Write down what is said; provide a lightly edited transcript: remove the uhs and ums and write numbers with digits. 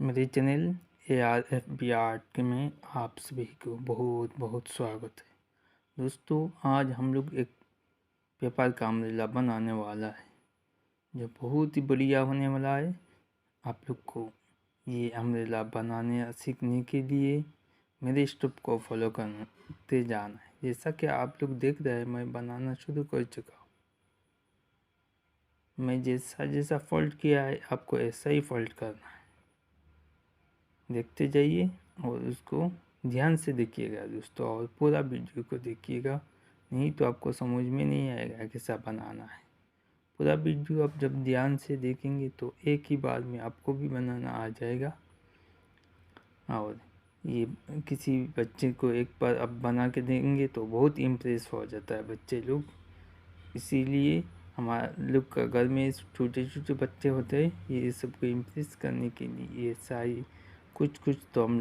मेरे channel ARFB art में आप सभी को बहुत बहुत स्वागत है। दोस्तों, आज हम लोग एक पेपर का अम्ब्रेला बनाने वाला है जो बहुत ही बढ़िया होने वाला है। आप लोग को ये अम्ब्रेला बनाने सीखने के लिए मेरे स्टेप को फॉलो करते जाना है। जैसा कि आप लोग देख रहे हैं, मैं बनाना शुरू कर चुका हूँ। मैं जैसा जैसा फोल्ड किया है, आपको ऐसा ही फोल्ड करना है। देखते जाइए और उसको ध्यान से देखिएगा दोस्तों, और पूरा वीडियो को देखिएगा, नहीं तो आपको समझ में नहीं आएगा कैसा बनाना है। पूरा वीडियो आप जब ध्यान से देखेंगे तो एक ही बार में आपको भी बनाना आ जाएगा। और ये किसी बच्चे को एक बार आप बना के देंगे तो बहुत इम्प्रेस हो जाता है बच्चे लोग। इसीलिए हमारे लोग का घर में छोटे छोटे बच्चे होते हैं, ये सबको इम्प्रेस करने के लिए ये सारी कुछ तो हम